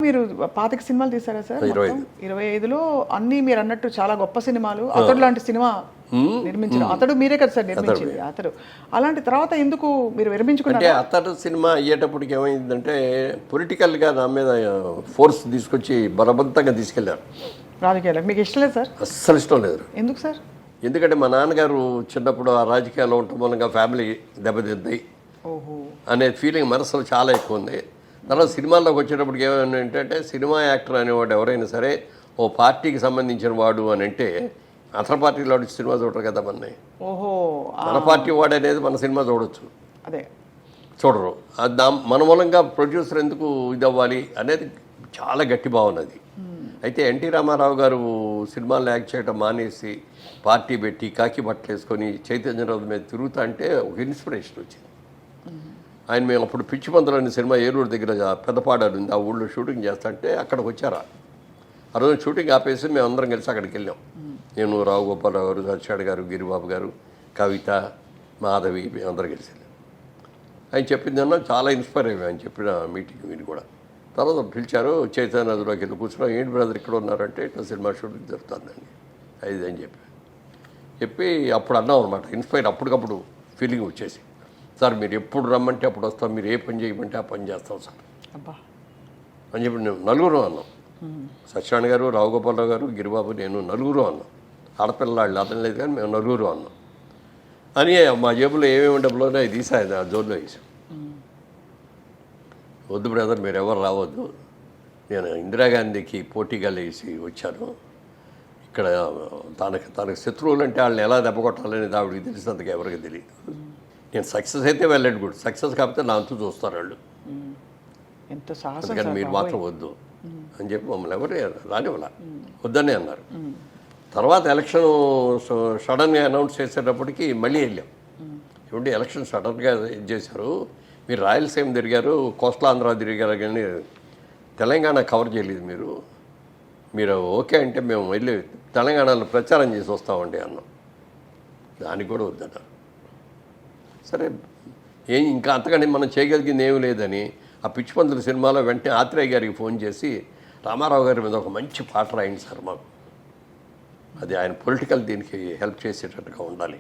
మీరు 25 సినిమాలు తీశారా సార్? 25లో అన్ని మీరు అన్నట్టు చాలా గొప్ప సినిమాలు. అతడు లాంటి సినిమా నిర్మించిన అతడు మీరే కదా సార్ నిర్మించింది? అతడు అలాంటి తర్వాత ఎందుకు మీరు విరమించుకున్నారు? అంటే అతడు సినిమా అయ్యేటప్పటికి ఏమైందంటే పొలిటికల్గా నా మీద ఫోర్స్ తీసుకొచ్చి బలవంతంగా తీసుకెళ్లారు రాజకీయాలకు. మీకు ఇష్టం లేదు సార్? అస్సలు ఇష్టం లేదు. ఎందుకు సార్? ఎందుకంటే మా నాన్నగారు చిన్నప్పుడు ఆ రాజకీయాల్లో ఉండటం మూలంగా ఫ్యామిలీ దెబ్బతింది అనే ఫీలింగ్ మనసులో చాలా ఎక్కువ ఉంది. తర్వాత సినిమాల్లోకి వచ్చేటప్పటికి ఏమైనా ఏంటంటే సినిమా యాక్టర్ అనేవాడు ఎవరైనా సరే ఓ పార్టీకి సంబంధించిన వాడు అని అంటే అతని పార్టీలో సినిమా చూడరు కదా మనని. మన పార్టీ వాడు అనేది మన సినిమా చూడొచ్చు, అదే చూడరు. మన మూలంగా ప్రొడ్యూసర్ ఎందుకు ఇది అవ్వాలి అనేది చాలా గట్టి భావన అది. అయితే ఎన్టీ రామారావు గారు సినిమాల్లో యాక్ట్ చేయడం మానేసి పార్టీ పెట్టి కాకి బట్టలు వేసుకొని చైతన్యరావు మీద తిరుగుతా అంటే ఒక ఇన్స్పిరేషన్ వచ్చింది. ఆయన మేము అప్పుడు పిచ్చి పందులు అనే సినిమా ఏలూరు దగ్గర పెద్దపాడారు ఉంది, ఆ ఊళ్ళో షూటింగ్ చేస్తా అంటే అక్కడికి వచ్చారా. ఆ రోజు షూటింగ్ ఆపేసి మేము అందరం కలిసి అక్కడికి వెళ్ళాం. నేను, రావు గోపాలరావు గారు, సత్యాడు గారు, గిరిబాబు గారు, కవిత, మాధవి, మేము అందరం కలిసి వెళ్ళాం. ఆయన చెప్పింది అన్నా చాలా ఇన్స్పైర్ అయ్యాం ఆయన చెప్పిన మీటింగ్ మీరు కూడా. తర్వాత పిలిచారు, చైతన్య నదిలోకి వెళ్ళి కూర్చున్నాం. ఏంటి బ్రదర్ ఇక్కడ ఉన్నారంటే ఇట్లా సినిమా షూటింగ్ జరుగుతుందండి అది అని చెప్పి అప్పుడు అన్నాం అనమాట. ఇన్స్పైర్ అప్పటికప్పుడు ఫీలింగ్ వచ్చేసి, సార్ మీరు ఎప్పుడు రమ్మంటే అప్పుడు వస్తాం, మీరు ఏ పని చేయమంటే ఆ పని చేస్తాం సార్ అని చెప్పి మేము నలుగురు అన్నాం. సత్యనారాయణ గారు, రావు గోపాలరావు గారు, గిరిబాబు, నేను నలుగురు అన్నాం. ఆడపిల్లలు అర్థం లేదు కానీ మేము నలుగురు అన్నాం అని మా జేబులో ఏమేమి డబ్బులోనే అది తీసాయి ఆ జోన్లో వేసాం. వద్దు బ్రదర్ మీరు ఎవరు రావద్దు, నేను ఇందిరాగాంధీకి పోటీగా లేచి వచ్చాను. ఇక్కడ తనకు శత్రువులు అంటే వాళ్ళని ఎలా దెబ్బ కొట్టాలనేది ఆవిడకి తెలిసినంతగా ఎవరికి తెలియదు. నేను సక్సెస్ అయితే వెళ్ళండి గుడ్, సక్సెస్ కాకపోతే నా అంతు చూస్తారు వాళ్ళు, అందుకని మీరు మాత్రం వద్దు అని చెప్పి మమ్మల్ని ఎవరు రానివ్వాల వద్దనే అన్నారు. తర్వాత ఎలక్షన్ సడన్గా అనౌన్స్ చేసేటప్పటికి మళ్ళీ వెళ్ళాం. ఏమంటే ఎలక్షన్ సడన్గా ఇది చేశారు, మీరు రాయలసీమ తిరిగారు, కోస్టల్ ఆంధ్ర తిరిగారు కానీ తెలంగాణ కవర్ చేయలేదు మీరు ఓకే అంటే మేము వెళ్ళి తెలంగాణలో ప్రచారం చేసి వస్తామండి అన్నాం. దానికి కూడా వద్దన్నారు. సరే ఇంకా అంతకంటే మనం చేయగలిగింది ఏమీ లేదని ఆ పిచ్చి పందుల సినిమాలో వెంటనే ఆత్రేయ గారికి ఫోన్ చేసి రామారావు గారి మీద ఒక మంచి పాట రాయండి సార్ మాకు, అది ఆయన పొలిటికల్ దీనికి హెల్ప్ చేసేటట్టుగా ఉండాలి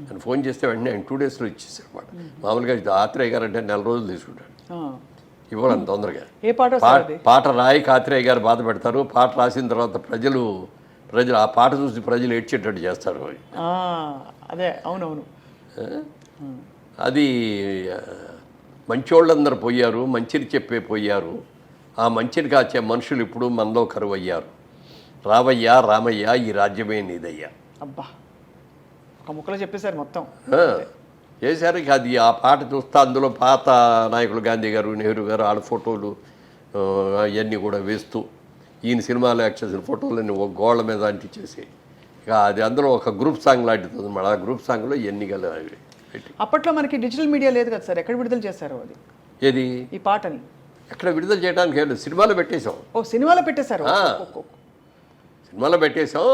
అని ఫోన్ చేస్తే వెంటనే ఆయన 2 డేస్లో ఇచ్చేసారు మాట. మామూలుగా ఆత్రేయ గారు అంటే 4 రోజులు తీసుకుంటాడు, ఇవ్వడం తొందరగా. పాట రాయికి ఆత్రేయ గారు బాధ పెడతారు, పాట రాసిన తర్వాత ప్రజలు ఆ పాట చూసి ప్రజలు ఏడ్చేటట్టు చేస్తారు. అదే అవునవును, అది మంచోళ్ళందరూ పోయారు, మంచిని చెప్పే పోయారు, ఆ మంచిని కాచే మనుషులు ఇప్పుడు మనలో కరువయ్యారు. రావయ్యా రామయ్య ఈ రాజ్యమే నీదయ్యా. అబ్బా ఒక ముక్కలో చెప్పేశారు మొత్తం చేశారు. అది ఆ పాట చూస్తే అందులో పాత నాయకులు గాంధీ గారు, నెహ్రూ గారు వాళ్ళ ఫోటోలు అవన్నీ కూడా వేస్తూ ఈయన సినిమాలో యాక్ట్ చేసిన ఫోటోలన్నీ ఒక గోళ్ళ మీద అంటించేసి ఇక అది అందులో ఒక గ్రూప్ సాంగ్ లాంటిది అన్నమాట. ఆ గ్రూప్ సాంగ్లో ఎన్నికలు అవి. అప్పట్లో మనకి డిజిటల్ మీడియా లేదు కదా సార్, ఎక్కడ విడుదల చేశారు అది? ఏది ఈ పాటని ఎక్కడ విడుదల చేయడానికి లేదు, సినిమాలో పెట్టేశాం. సినిమాలో పెట్టేశారు? సినిమాలో పెట్టేశాం.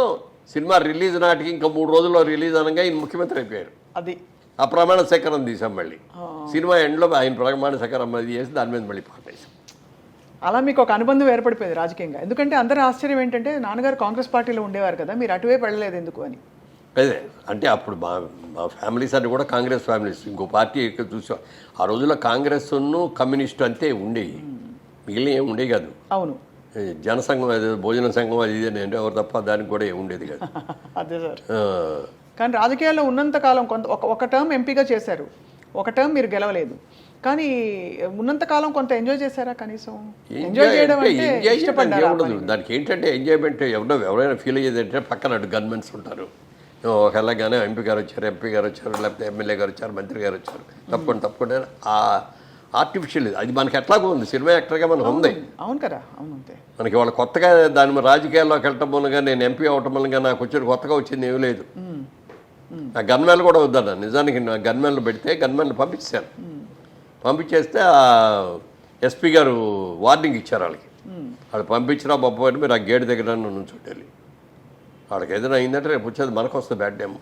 సినిమా రిలీజ్ నాటికి ఇంకా 3 రోజుల్లో రిలీజ్ అనగా ఈయన ముఖ్యమంత్రి అయిపోయారు. అది ఆ ప్రమాణ సేకరణ తీసాం. మళ్ళీ సినిమా ఎండ్లో ఆయన ప్రమాణ సేకరణ అది చేసి దాని మీద మళ్ళీ పాట వేసాం. అలా మీకు ఒక అనుబంధం ఏర్పడిపోయింది రాజకీయంగా. ఎందుకంటే అందరూ ఆశ్చర్యం ఏంటంటే నాన్నగారు కాంగ్రెస్ పార్టీలో ఉండేవారు కదా, మీరు అటువైపు వెళ్ళలేదు ఎందుకు అని. అదే అంటే అప్పుడు మా ఫ్యామిలీస్ అన్నీ కూడా కాంగ్రెస్ ఫ్యామిలీస్, ఇంకో పార్టీ ఎక్కువ చూసాం. ఆ రోజుల్లో కాంగ్రెస్ను కమ్యూనిస్టు అంతే ఉండేవి, మిగిలిన ఏమి ఉండేవి కాదు. అవును, జనసంఘం అది భోజన సంఘం అది ఇది అంటే ఎవరు తప్ప దానికి కూడా ఏమి ఉండేది కాదు. అదే సార్. కానీ రాజకీయాల్లో ఉన్నంతకాలం ఒక టర్మ్ ఎంపీగా చేశారు, ఒక టర్మ్ మీరు గెలవలేదు, కానీ ఉన్నంతకాలం కొంత ఎంజాయ్ చేశారా? కనీసం ఎంజాయ్ చేయడం అంటే ఉండదు దానికి. ఏంటంటే ఎంజాయ్మెంట్ ఎవరైనా ఫీల్ అయ్యేది అంటే పక్కన గవర్నమెంట్స్ ఉంటారు, ఒకలాగానే ఎంపీ గారు వచ్చారు, ఎంపీ గారు వచ్చారు, లేకపోతే ఎమ్మెల్యే గారు వచ్చారు, మంత్రి గారు వచ్చారు, తప్పకుండా ఆ ఆర్టిఫిషియల్ అది మనకి ఎట్లాగో ఉంది. సినిమా యాక్టర్గా మనకు ఉంది. అవును కదా, అవును. అంతే మనకి వాళ్ళు కొత్తగా దాని రాజకీయాల్లోకి వెళ్ళటం మూలంగా నేను ఎంపీ అవటం మూలంగా నాకు వచ్చి కొత్తగా వచ్చింది ఏమీ లేదు. నా గన్మెన్లు కూడా వద్దన్నా, నిజానికి నా గన్మెన్లు పెడితే గన్మెన్లు పంపించాను. పంపించేస్తే ఎస్పీ గారు వార్నింగ్ ఇచ్చారు వాళ్ళకి, వాళ్ళు పంపించినా బొప్పని మీరు ఆ గేట్ దగ్గర నుంచోటి వెళ్ళి వాళ్ళకి ఏదైనా అయిందంటే రేపు వచ్చేది మనకు వస్తుంది బ్యాడ్ టైం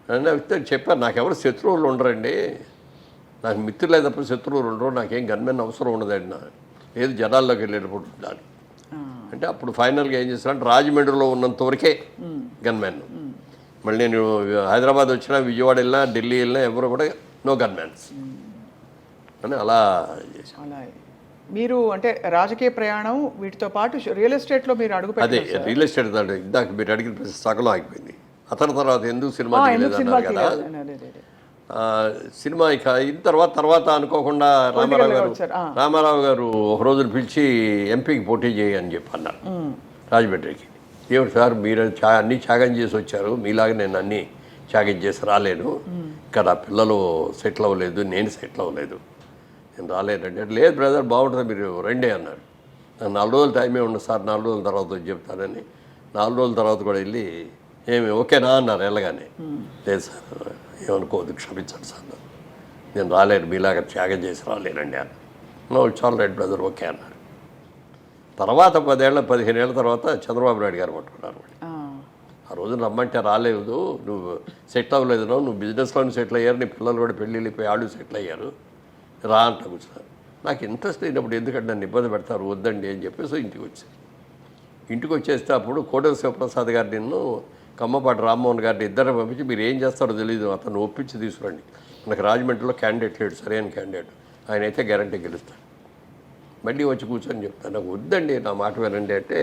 అని చెప్పారు. నాకెవరు శత్రువులు ఉండరండి, నాకు మిత్రులే తప్ప శత్రువులు ఉండరు, నాకేం గన్మెన్ అవసరం ఉండదండి. లేదు జనాల్లోకి వెళ్ళేటప్పుడు ఉండాలి అంటే అప్పుడు ఫైనల్గా ఏం చేస్తానంటే రాజమండ్రిలో ఉన్నంత వరకే గన్మ్యాన్. మళ్ళీ నేను హైదరాబాద్ వచ్చినా, విజయవాడ వెళ్ళినా, ఢిల్లీ వెళ్ళినా ఎవరు కూడా నో గన్మ్యాన్స్ అని అలా చేశాను. అలా మీరు అంటే రాజకీయ ప్రయాణం వీటితో పాటు రియల్ ఎస్టేట్లో మీరు అడుగు అదే రియల్ ఎస్టేట్ దాంట్లో ఇందాక మీరు అడిగిన ప్రశ్న సగం ఆగిపోయింది. అతని తర్వాత ఎందుకు సినిమా తీయలేదు అన్నారు కదా. సినిమా ఇక అయిన తర్వాత అనుకోకుండా రామారావు గారు ఒక రోజున పిలిచి ఎంపీకి పోటీ చేయని చెప్పి అన్నారు రాజమండ్రికి. ఏమిటి సార్ మీరు అన్నీ త్యాగం చేసి వచ్చారు, మీలాగా నేను అన్నీ త్యాగం చేసి రాలేను, ఇక్కడ పిల్లలు సెటిల్ అవ్వలేదు, నేను సెటిల్ అవ్వలేదు, నేను రాలేనంటే లేదు బ్రదర్ బాగుంటుంది మీరు రండి అన్నాడు. నాకు 4 రోజులు టైమే ఉండదు సార్, 4 రోజుల తర్వాత చెప్తానని 4 రోజుల తర్వాత కూడా వెళ్ళి ఏమి ఓకేనా అన్నారు వెళ్ళగానే. లేదు సార్ ఏమనుకోవద్దు క్షమించండి సార్, నేను రాలేను, మీలాగా త్యాగం చేసి రాలేనండి అన్న. No it's all right brother okay అన్నారు. తర్వాత 15 ఏళ్ళ తర్వాత చంద్రబాబు నాయుడు గారు పట్టుకున్నారు. ఆ రోజు రమ్మంటే రాలేదు, నువ్వు సెటిల్ అవ్వలేదు, నువ్వు బిజినెస్లోనే సెటిల్ అయ్యారు, నీ పిల్లలు కూడా పెళ్ళి వెళ్ళిపోయి వాళ్ళు సెటిల్ అయ్యారు, రా అంట కూర్చున్నారు. నాకు ఇంట్రెస్ట్ అయినప్పుడు ఎందుకంటే నన్ను ఇబ్బంది పెడతారు, వద్దండి అని చెప్పేసి ఇంటికి వచ్చాను. ఇంటికి వచ్చేస్తే అప్పుడు కోటేశ్వర శివప్రసాద్ గారు నిన్ను కమ్మపాటి రామ్మోహన్ గారిని ఇద్దరు పంపించి మీరు ఏం చేస్తారో తెలియదు, అతను ఒప్పించి తీసుకురండి, మనకు రాజమండ్రిలో క్యాండిడేట్ లేడు, సరైన క్యాండిడేట్, ఆయన అయితే గ్యారంటీ గెలుస్తాడు, మళ్ళీ వచ్చి కూర్చొని చెప్తాను. నాకు వద్దండి నా మాట వినండి అంటే,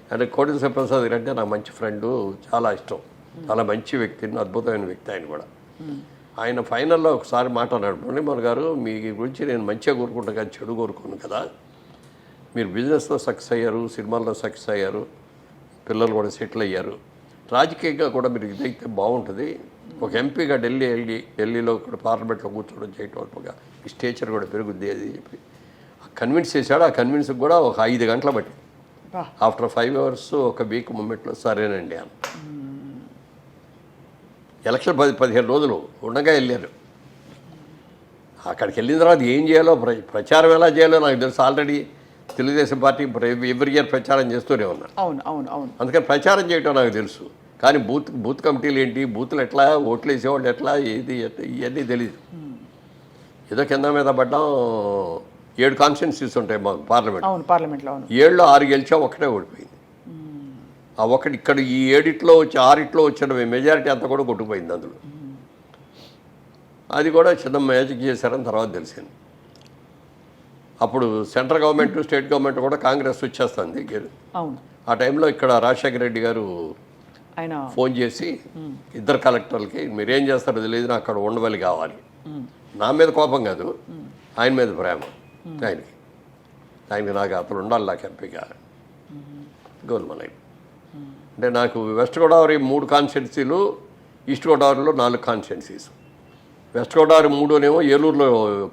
ఆయన కోటేశ్వర ప్రసాద్ గారు అంటే నాకు మంచి ఫ్రెండు, చాలా ఇష్టం, చాలా మంచి వ్యక్తి, అద్భుతమైన వ్యక్తి ఆయన కూడా. ఆయన ఫైనల్లో ఒకసారి మాట అన్నాడు, మురళీమోహన్ గారు మీ గురించి నేను మంచిగా కోరుకుంటాను కదా, చెడు కోరుకోను కదా, మీరు బిజినెస్లో సక్సెస్ అయ్యారు, సినిమాల్లో సక్సెస్ అయ్యారు, పిల్లలు కూడా సెటిల్ అయ్యారు, రాజకీయంగా కూడా మీరు ఇదైతే బాగుంటుంది, ఒక ఎంపీగా ఢిల్లీలో కూడా పార్లమెంట్లో కూర్చోవడం చేయటం వల్ల ఈ స్టేచర్ కూడా పెరుగుద్ది అది చెప్పి కన్విన్స్ చేశాడు. ఆ కన్విన్స్కి కూడా ఒక 5 గంటలు బట్టి ఆఫ్టర్ 5 అవర్స్ ఒక వీక్ మూమెంట్లో సరేనండి అని. ఎలక్షన్ 15 రోజులు ఉండగా వెళ్ళారు. అక్కడికి వెళ్ళిన తర్వాత ఏం చేయాలో ప్రచారం ఎలా చేయాలో నాకు తెలుసు. Already Telugu Desam party every year ప్రచారం చేస్తూనే ఉన్నారు. అవును అవును అవును అందుకని ప్రచారం చేయటం నాకు తెలుసు. కానీ బూత్ కమిటీలు ఏంటి, బూతులు ఎట్లా, ఓట్లు వేసేవాళ్ళు ఎట్లా, ఏది ఇవన్నీ తెలియదు. ఏదో కింద మీద పడ్డాం. 7 కాన్స్టిట్యున్సీస్ ఉంటాయి మాకు పార్లమెంట్లో. 7లో 6 గెలిచా, ఒకటే ఓడిపోయింది. ఆ ఒకటి ఇక్కడ ఈ 7 వచ్చి 6 వచ్చిన మెజారిటీ అంతా కూడా కొట్టుకుపోయింది. అందులో అది కూడా చిన్న మ్యాజిక్ చేశారని తర్వాత తెలిసింది. అప్పుడు సెంట్రల్ గవర్నమెంట్ స్టేట్ గవర్నమెంట్ కూడా కాంగ్రెస్ వచ్చేస్తుంది. ఆ టైంలో ఇక్కడ రాజశేఖర రెడ్డి గారు ఆయన ఫోన్ చేసి 2 కలెక్టర్లకి మీరేం చేస్తారో తెలియదు, నాకు అక్కడ ఉండవల్లి కావాలి. నా మీద కోపం కాదు, ఆయన మీద ప్రేమ. ఆయనకి నాకు అతను ఉండాలి, నాకు ఎంపీగా గోల్మలై. అంటే నాకు వెస్ట్ గోదావరి 3 కాన్స్టిట్యున్సీలు, ఈస్ట్ గోదావరిలో 4 కాన్స్టిట్యున్సీస్. వెస్ట్ గోదావరి 3 ఏలూరులో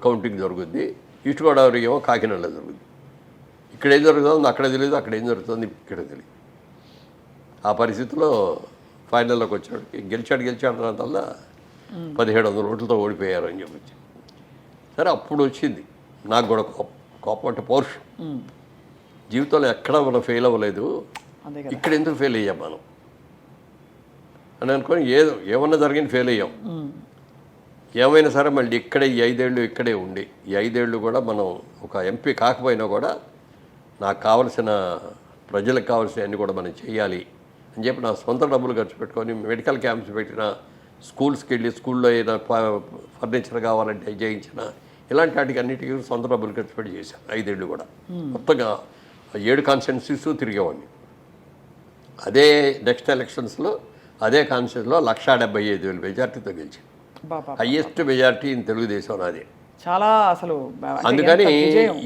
కౌంటింగ్ జరుగుద్ది, ఈస్ట్ గోదావరి ఏమో కాకినాడలో జరుగుద్ది. ఇక్కడ ఏం జరుగుతుందో అక్కడ తెలియదు, అక్కడ ఏం జరుగుతుంది ఇక్కడ తెలియదు. ఆ పరిస్థితిలో ఫైనల్లోకి వచ్చాడు. గెలిచాడు తర్వాత 1700 ఓట్లతో ఓడిపోయారు అని చెప్పొచ్చు. సరే అప్పుడు వచ్చింది నాకు కూడా కోపం అంటే పౌరుషం. జీవితంలో ఎక్కడా మనం ఫెయిల్ అవ్వలేదు, ఇక్కడ ఎందుకు ఫెయిల్ అయ్యాం మనం అని అనుకొని ఏమన్నా జరిగింది ఫెయిల్ అయ్యాం. ఏమైనా సరే మళ్ళీ ఇక్కడే ఈ 5 ఏళ్ళు ఇక్కడే ఉండి, ఈ 5 ఏళ్ళు కూడా మనం ఒక ఎంపీ కాకపోయినా కూడా నాకు కావలసిన ప్రజలకు కావాల్సిన అన్నీ కూడా మనం చేయాలి అని చెప్పి నా సొంత డబ్బులు ఖర్చు పెట్టుకొని మెడికల్ క్యాంప్స్ పెట్టిన, స్కూల్స్కి వెళ్ళి స్కూల్లో ఏదైనా ఫర్నిచర్ కావాలంటే చేయించిన, ఇలాంటి వాటికి అన్నిటికీ సొంత డబ్బులు ఖర్చు పెట్టి చేశాను 5 ఏళ్ళు కూడా. మొత్తంగా 7 కాన్స్టిట్యున్సీస్ తిరిగేవాడిని. అదే నెక్స్ట్ ఎలక్షన్స్లో అదే కాన్స్టిట్యూన్సీలో 1,75,000 మెజార్టీతో గెలిచింది. హయ్యెస్ట్ మెజార్టీ ఇన్ తెలుగుదేశం నాదే. చాలా అసలు అందుకని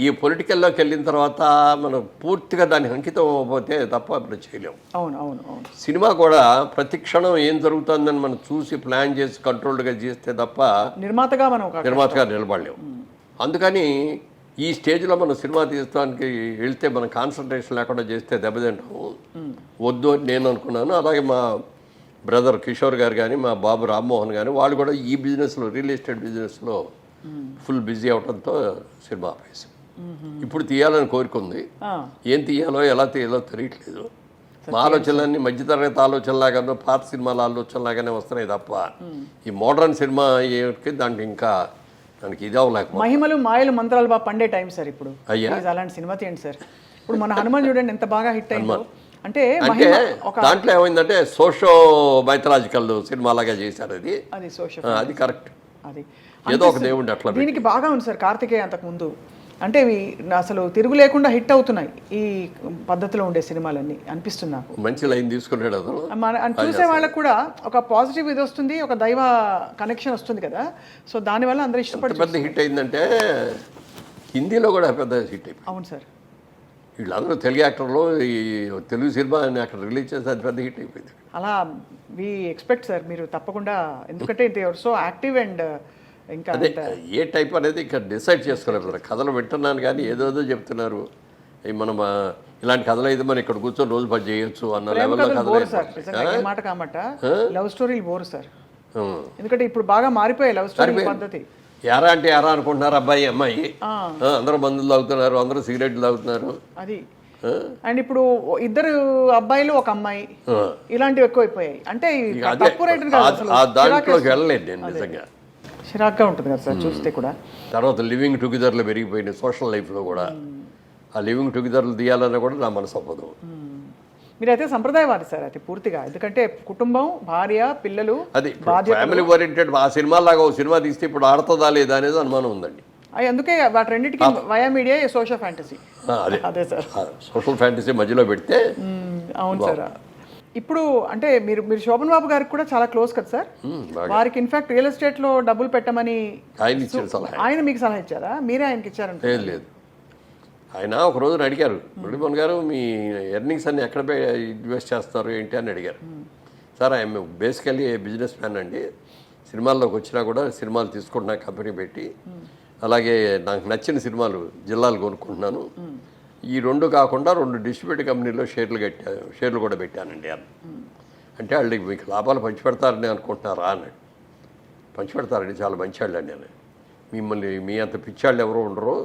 ఈ పొలిటికల్లోకి వెళ్ళిన తర్వాత మనం పూర్తిగా దానికి అంకితం అవ్వకపోతే తప్ప మనం చేయలేము. అవును అవును అవును. సినిమా కూడా ప్రతి క్షణం ఏం జరుగుతుందని మనం చూసి ప్లాన్ చేసి కంట్రోల్డ్గా చేస్తే తప్ప నిర్మాతగా నిలబడలేము. అందుకని ఈ స్టేజ్లో మనం సినిమా తీయడానికి వెళ్తే మనం కాన్సన్ట్రేషన్ లేకుండా చేస్తే దెబ్బతింటాము, వద్దు అని నేను అనుకున్నాను. అలాగే మా బ్రదర్ కిషోర్ గారు కానీ, మా బాబు రామ్మోహన్ కానీ, వాళ్ళు కూడా ఈ బిజినెస్లో, రియల్ ఎస్టేట్ బిజినెస్లో ఫుల్ బిజీ అవడంతో సినిమా ఆపేసి ఇప్పుడు తీయాలని కోరుకుంది. ఏం తీయాలో ఎలా తీయాలో తెలియట్లేదు. మా ఆలోచనలన్నీ మధ్యతరగతి ఆలోచనలాగానో పాత సినిమాల ఆలోచనలాగానే వస్తున్నాయి తప్ప ఈ మోడర్న్ సినిమా దాంట్లో ఇంకా మనకి ఇది అవ్వలేకపోతే మహిమలు మాయలు మంత్రాలు బాగా పండే టైం సార్ ఇప్పుడు. అయ్యా. Please అలాంటి సినిమా తీయండి సార్. ఇప్పుడు మన హనుమాన్ చూడండి ఎంత బాగా హిట్ అయిందో. అంటే అంటే మహిమ ఒక దాంట్లో ఏమైందంటే సోషో మైథలాజికల్ సినిమా లాగా చేశారు అది. అది సోషల్ అది కరెక్ట్. అది ఏదో ఒక దేవుడిని అట్లా దీనికి బాగా ఉంది సార్ కార్తికేయ అంతకు ముందు. అంటే ఇవి అసలు తిరుగు లేకుండా హిట్ అవుతున్నాయి ఈ పద్ధతిలో ఉండే సినిమాలన్నీ అనిపిస్తుంది నాకు. మంచి లైన్ తీసుకున్నాడు అతను. చూసే వాళ్ళకు కూడా ఒక పాజిటివ్ ఇది వస్తుంది, ఒక దైవ కనెక్షన్ వస్తుంది కదా. సో దానివల్ల అందరూ ఇష్టపడి పెద్ద హిట్ అయిందంటే హిందీలో కూడా పెద్ద హిట్ అయిపోయింది. అవును సార్. వీళ్ళందరూ తెలుగు యాక్టర్లు ఈ తెలుగు సినిమా అక్కడ రిలీజ్ చేస్తే అది పెద్ద హిట్ అయిపోయింది. అలా వి ఎక్స్పెక్ట్ సార్ మీరు తప్పకుండా, ఎందుకంటే they are so active and ఇంకా అదే ఏ టైప్ అనేది ఇక్కడ డిసైడ్ చేసుకోలేదు. కథలు వింటున్నాను కానీ ఏదోదో చెప్తున్నారు. మనం ఇలాంటి కథలు అయితే మనం ఇక్కడ కూర్చొని రోజు పని చేయొచ్చు అన్న లెవెల్లో బోర్ సార్. నిజంగా ఏ మాట కామాట లవ్ స్టోరీలు బోర్ సార్. ఎందుకంటే ఇప్పుడు బాగా మారిపోయాయి లవ్ స్టోరీ పద్ధతి. ఎరా అంటే ఎరా అనుకుంటున్నారు అబ్బాయి అమ్మాయి, అందరూ మందులు తాగుతున్నారు, అందరూ సిగరెట్లు తాగుతున్నారు. అది అండ్ ఇప్పుడు ఇద్దరు అబ్బాయిలు ఒక అమ్మాయి ఇలాంటివి ఎక్కువైపోయాయి. అంటే తప్పు రైటర్ దాంట్లోకి వెళ్ళలేదు నేను నిజంగా. చిరాగ్గా ఉంటుంది కదా సార్ చూస్తే కూడా. తర్వాత లివింగ్ టుగెదర్లో పెరిగిపోయినాయి సోషల్ లైఫ్లో కూడా. ఆ లివింగ్ టుగెదర్లు తీయాలన్నా కూడా నా మనసు అవ్వదు. మీరైతే సంప్రదాయవాది సార్ అయితే పూర్తిగా. ఎందుకంటే కుటుంబం, భార్య, పిల్లలు, అది ఫ్యామిలీ ఓరియంటెడ్ ఆ సినిమా లాగా ఒక సినిమా తీస్తే ఇప్పుడు ఆడుతుందా లేదా అనేది అనుమానం ఉందండి. అందుకే వాటి రెండింటికి వయా మీడియా సోషల్ ఫ్యాంటసీ. అదే సార్ సోషల్ ఫ్యాంటసీ మధ్యలో పెడితే. అవును సార్. ఇప్పుడు అంటే మీరు శోభన్ బాబు గారికి కూడా చాలా క్లోజ్ కదా సార్. వారికి ఇన్ఫాక్ట్ రియల్ ఎస్టేట్ లో డబ్బులు పెట్టమని ఆయన మీకు సలహా ఇచ్చారా, మీరే ఆయనకి ఇచ్చారంటే? లేదు, ఆయన ఒక రోజున అడిగారు, మురళీమోహన్ గారు మీ ఎర్నింగ్స్ అన్ని ఎక్కడ ఇన్వెస్ట్ చేస్తారు ఏంటి అని అడిగారు. Sir I'm basically business man అండి, సినిమాల్లోకి వచ్చినా కూడా సినిమాలు తీసుకుంటున్నా కంపెనీ పెట్టి, అలాగే నాకు నచ్చిన సినిమాలు జిల్లాలు కొనుక్కుంటున్నాను, ఈ రెండు కాకుండా 2 డిస్ట్రిబ్యూటర్ కంపెనీలో షేర్లు కూడా పెట్టానండి అని. అంటే వాళ్ళకి మీకు లాభాలు పంచిపెడతారని అనుకుంటున్నారా అన్నాడు. పంచిపెడతారండి, చాలా మంచి వాళ్ళు అండి అని. మిమ్మల్ని మీ అంత పిచ్చాళ్ళు ఎవరో ఉండరు,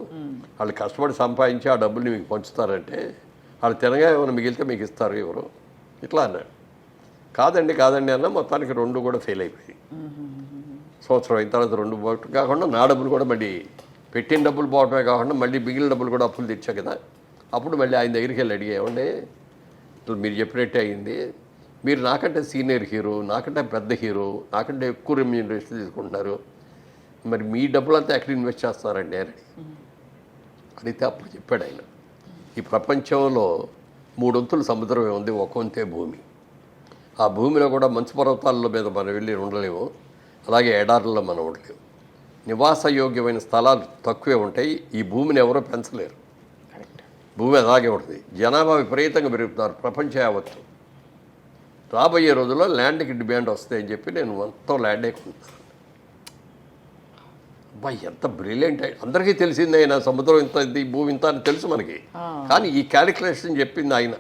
వాళ్ళు కష్టపడి సంపాదించి ఆ డబ్బుల్ని మీకు పంచుతారంటే వాళ్ళు తినగా ఏమైనా మిగిలితే మీకు ఇస్తారు ఎవరు ఇట్లా అన్నాడు. కాదండి అన్న. మొత్తానికి 2 కూడా ఫెయిల్ అయిపోయి సంవత్సరం అయిన తర్వాత 2 పోవటం కాకుండా నా డబ్బులు కూడా మళ్ళీ పెట్టిన డబ్బులు పోవటమే కాకుండా మళ్ళీ మిగిలిన డబ్బులు కూడా అప్పులు తెచ్చా కదా. అప్పుడు మళ్ళీ ఆయన దగ్గరికి వెళ్ళి అడిగేవండి, ఇట్లా మీరు చెప్పినట్టే అయింది, మీరు నాకంటే సీనియర్ హీరో, నాకంటే పెద్ద హీరో, నాకంటే ఎక్కువ రెమ్యూనరేషన్ తీసుకుంటున్నారు, మరి మీ డబ్బులంతా ఎక్కడ ఇన్వెస్ట్ చేస్తారండి అని అడిగితే అప్పుడు చెప్పాడు ఆయన, ఈ ప్రపంచంలో 3 వంతులు సముద్రమే ఉంది, 1 వంతే భూమి. ఆ భూమిలో కూడా మంచు పర్వతాల మీద మనం వెళ్ళి ఉండలేము, అలాగే ఎడారుల్లో మనం ఉండలేము. నివాసయోగ్యమైన స్థలాలు తక్కువే ఉంటాయి. ఈ భూమిని ఎవరో పెంచలేరు, భూమి అలాగే ఉంటుంది. జనాభా విపరీతంగా పెరుగుతున్నారు ప్రపంచ యావత్తు. రాబోయే రోజుల్లో ల్యాండ్కి డిమాండ్ వస్తాయని చెప్పి నేను మొత్తం ల్యాండే కొంటున్నాను. అబ్బాయి ఎంత బ్రిలియంట్. అందరికీ తెలిసింది ఆయన సముద్రం ఇంత, ఈ భూమి ఇంత అని తెలుసు మనకి, కానీ ఈ క్యాలిక్యులేషన్ చెప్పింది ఆయన.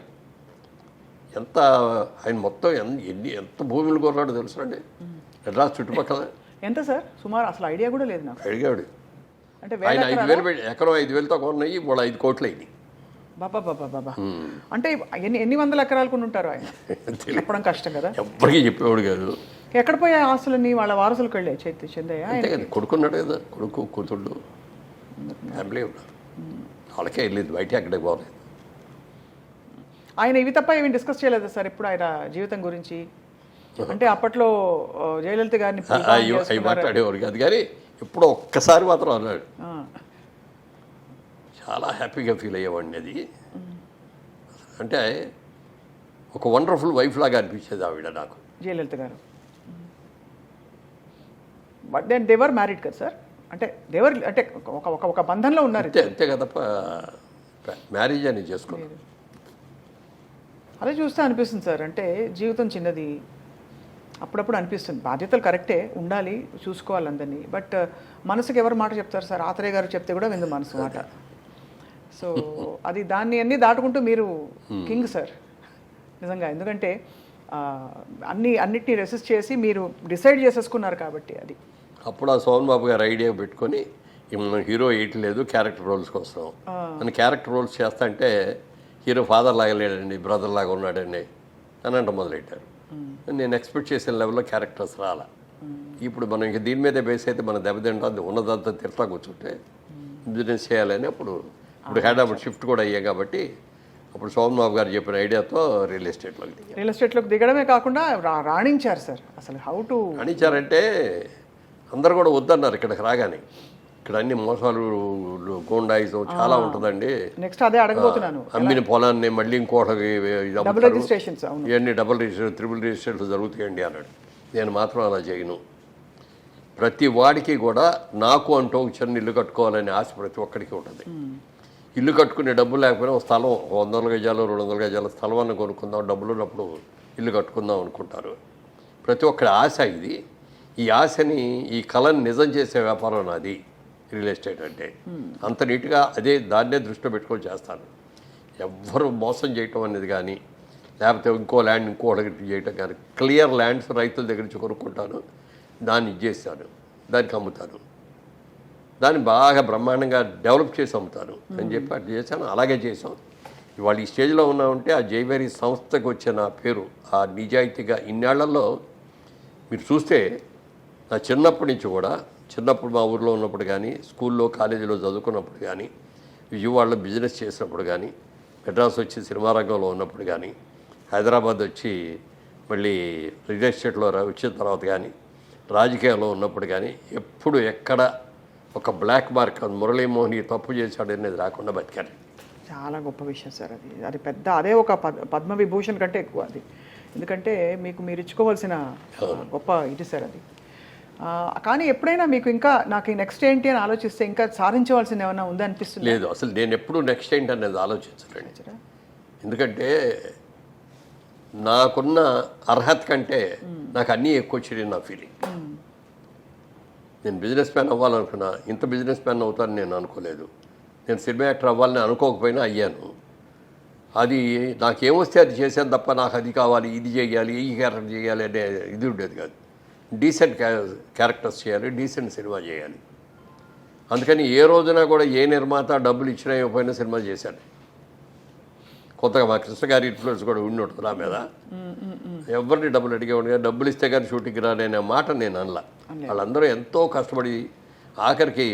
ఆయన మొత్తం ఎంత భూములు కొన్నాడో తెలుసు అండి మెడ్రాస్ చుట్టుపక్కల. ఎంత సార్ సుమారు? అసలు ఐడియా కూడా లేదు నాకు. అడిగాడు అంటే ఆయన 5,000 పెట్టి ఎకరం 5,000తో కొన్నాయి, ఇప్పుడు 5 కోట్లు అయింది. బాబా అంటే ఎన్ని వందల ఎకరాలు కొని ఉంటారు ఆయన? చెప్పడం కష్టం కదా. ఎప్పటికీ చెప్పేవాడు కాదు. ఎక్కడ పోయే ఆస్తులన్నీ వాళ్ళ వారసులకు వెళ్ళే చెందయ్య. అంతే కదా, కొడుకున్నాడు కదా, కొడుకు కూతుళ్ళు ఫ్యామిలీ ఉన్నారు, వాళ్ళకే వెళ్ళేది, బయట అక్కడికి పోలేదు. ఆయన ఇవి తప్ప ఏమి డిస్కస్ చేయలేదు సార్ ఇప్పుడు ఆయన జీవితం గురించి? అంటే అప్పట్లో జయలలిత గారిని అవి మాట్లాడేవారు కాదు, కానీ ఇప్పుడు ఒక్కసారి మాత్రం అన్నాడు, చాలా హ్యాపీగా ఫీల్ అయ్యేవాడిని. అది అంటే ఒక వండర్ఫుల్ వైఫ్ లాగా అనిపించేది ఆవిడ నాకు, జయలలిత గారు. బట్ దెన్ దేవర్ మ్యారీడ్ కదా సార్? అంటే దేవర్ అంటే ఒక బంధంలో ఉన్నారు. అంతే కదా, మ్యారేజ్ అని చేసుకోలేదు. అదే చూస్తే అనిపిస్తుంది సార్, అంటే జీవితం చిన్నది. అప్పుడప్పుడు అనిపిస్తుంది బాధ్యతలు కరెక్టే, ఉండాలి, చూసుకోవాలి అందరినీ. బట్ మనసుకి ఎవరు మాట చెప్తారు సార్? ఆత్రేయ గారు చెప్తే కూడా విందు మనసు మాట. సో అది దాన్ని అన్నీ దాటుకుంటూ మీరు కింగ్ సార్ నిజంగా. ఎందుకంటే అన్నిటినీ రెసిస్ట్ చేసి మీరు డిసైడ్ చేసేసుకున్నారు కాబట్టి అది. అప్పుడు ఆ సోమన్ బాబు గారు ఐడియా పెట్టుకొని మనం హీరో వేయట్లేదు, క్యారెక్టర్ రోల్స్కి వస్తాం అని క్యారెక్టర్ రోల్స్ చేస్తా అంటే హీరో ఫాదర్ లాగా లేడండి, బ్రదర్ లాగా ఉన్నాడండి అని అంటే మొదలెట్టారు. నేను ఎక్స్పెక్ట్ చేసిన లెవెల్లో క్యారెక్టర్స్ రాలా. ఇప్పుడు మనం ఇంక దీని మీదే బేస్ అయితే మన దెబ్బతింటుంది ఉన్నదంతా తిడతా కూర్చుంటే బిజినెస్ చేయాలని ఇప్పుడు హైదరాబాద్ షిఫ్ట్ కూడా అయ్యాం కాబట్టి అప్పుడు సోమబాబు గారు చెప్పిన ఐడియాతో రియల్ ఎస్టేట్లోకి దిగాం. రియల్ ఎస్టేట్లోకి దిగడమే కాకుండా రాణించారు సార్. అసలు హౌ టు అనిచ్చారంటే అందరు కూడా వద్దన్నారు ఇక్కడికి రాగానే. ఇక్కడ అన్ని మోసాలు గోండాయిజం చాలా ఉంటుందండి. నెక్స్ట్ అదే అడగబోతున్నాను. అమ్మిన పొలాన్ని మళ్ళీ ఇంకోటి డబుల్ రిజిస్ట్రేషన్స్ అవును. ఇవన్నీ డబుల్ రిజిస్ట్రేషన్ త్రిబుల్ రిజిస్ట్రేషన్లు జరుగుతాయండి అన్నాడు. నేను మాత్రం అలా చేయను. ప్రతి వాడికి కూడా నాకు అంటూ ఒక చిన్న ఇల్లు కట్టుకోవాలనే ఆశ ప్రతి ఒక్కడికి ఉంటుంది. ఇల్లు కట్టుకునే డబ్బులు లేకపోయినా ఒక స్థలం 100 గజాలు 200 గజాల స్థలమాన్ని కొనుక్కుందాం, డబ్బులు ఉన్నప్పుడు ఇల్లు కట్టుకుందాం అనుకుంటారు. ప్రతి ఒక్కరి ఆశ ఇది. ఈ ఆశని ఈ కళని నిజం చేసే వ్యాపారం నాది రియల్ ఎస్టేట్ అంటే. అంత నీట్గా దాన్నే దృష్టిలో పెట్టుకొని చేస్తాను. ఎవ్వరు మోసం చేయటం అనేది కానీ లేకపోతే ఇంకో ల్యాండ్ ఇంకోటి చేయటం కానీ, క్లియర్ ల్యాండ్స్ రైతుల దగ్గర నుంచి కొనుక్కుంటాను, దాన్ని ఇచ్చేస్తాను, దానికి అమ్ముతాను, దాన్ని బాగా బ్రహ్మాండంగా డెవలప్ చేసి అమ్ముతాను అని చెప్పి అట్లా చేశాను. అలాగే చేసాం. ఇవాళ ఈ స్టేజ్లో ఉన్నామంటే ఆ జైవేరి సంస్థకు వచ్చిన పేరు, ఆ నిజాయితీగా ఇన్నేళ్లలో మీరు చూస్తే నా చిన్నప్పటి నుంచి కూడా, చిన్నప్పుడు మా ఊర్లో ఉన్నప్పుడు కానీ, స్కూల్లో కాలేజీలో చదువుకున్నప్పుడు కానీ, విజయవాడలో బిజినెస్ చేసినప్పుడు కానీ, మెడ్రాస్ వచ్చి సినిమా రంగంలో ఉన్నప్పుడు కానీ, హైదరాబాద్ వచ్చి మళ్ళీ రియల్ ఎస్టేట్లో వచ్చిన తర్వాత కానీ, రాజకీయాల్లో ఉన్నప్పుడు కానీ ఎప్పుడు ఎక్కడ ఒక బ్లాక్ మార్క్ మురళీమోహన్ తప్పు చేశాడు అనేది రాకుండా బతికారు. చాలా గొప్ప విషయం సార్. అది పెద్ద అదే ఒక పద్మవిభూషణ్ కంటే ఎక్కువ అది. ఎందుకంటే మీరు ఇచ్చుకోవాల్సిన గొప్ప ఇది సార్ అది. కానీ ఎప్పుడైనా మీకు ఇంకా నాకు నెక్స్ట్ ఏంటి అని ఆలోచిస్తే ఇంకా సాధించవలసింది ఏమైనా ఉందా అనిపిస్తుంది? లేదు, అసలు నేను ఎప్పుడు నెక్స్ట్ ఏంటి అనేది ఆలోచించలేండి. ఎందుకంటే నాకున్న అర్హత కంటే నాకు అన్నీ ఎక్కువ వచ్చినాయి నా ఫీలింగ్. నేను బిజినెస్ మ్యాన్ అవ్వాలనుకున్నా, ఇంత బిజినెస్ మ్యాన్ అవుతాను నేను అనుకోలేదు. నేను సినిమా యాక్టర్ అవ్వాలని అనుకోకపోయినా అయ్యాను. అది నాకేమొస్తే అది చేశాను తప్ప నాకు అది కావాలి, ఇది చేయాలి, ఈ క్యారెక్టర్ చేయాలి అనే ఇది ఉండేది కాదు. డీసెంట్ క్యారెక్టర్స్ చేయాలి, డీసెంట్ సినిమా చేయాలి. అందుకని ఏ రోజున కూడా ఏ నిర్మాత డబ్బులు ఇచ్చినా ఇవ్వకపోయినా సినిమా చేశాను. కొత్తగా మా కృష్ణ గారి ఇన్ఫ్లుయెన్స్ కూడా ఉండి ఉంటుంది నా మీద. ఎవరిని డబ్బులు అడిగేవాడు కానీ డబ్బులు ఇస్తే కానీ షూటింగ్కి రాననే మాట నేను అనలా. వాళ్ళందరూ ఎంతో కష్టపడి ఆఖరికి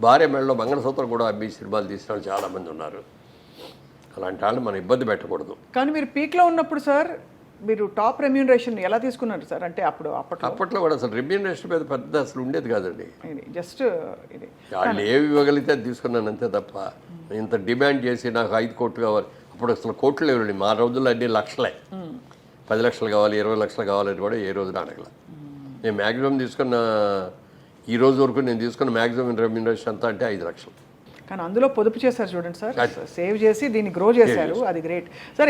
భార్య మెడలో మంగళసూత్రం కూడా అమ్మి సినిమాలు తీసిన వాళ్ళు చాలామంది ఉన్నారు. అలాంటి వాళ్ళని మనం ఇబ్బంది పెట్టకూడదు. కానీ మీరు పీక్లో ఉన్నప్పుడు సార్ మీరు టాప్ రెమ్యూనరేషన్ ఎలా తీసుకున్నారు సార్? అంటే అప్పట్లో కూడా అసలు రెమ్యూనరేషన్ మీద పెద్ద అసలు ఉండేది కాదండి. జస్ట్ ఇది వాళ్ళు ఏవి ఇవ్వగలిగితే తీసుకున్నాను అంతే తప్ప ఇంత డిమాండ్ చేసి నాకు 5 కోట్లు కావాలి. అప్పుడు అసలు కోట్లు ఇవ్వండి. మా రోజుల్లో అన్ని లక్షలే. 10 లక్షలు కావాలి, 20 లక్షలు కావాలని కూడా ఏ రోజున అడగల. నేను మ్యాక్సిమం తీసుకున్న ఈ రోజు వరకు నేను తీసుకున్న మ్యాక్సిమం రెమ్యూనరేషన్ అంతా అంటే 5 లక్షలు. కానీ అందులో పొదుపు చేశారు చూడండి సార్. సేవ్ చేసి దీన్ని గ్రో చేశారు. అది గ్రేట్ సార్.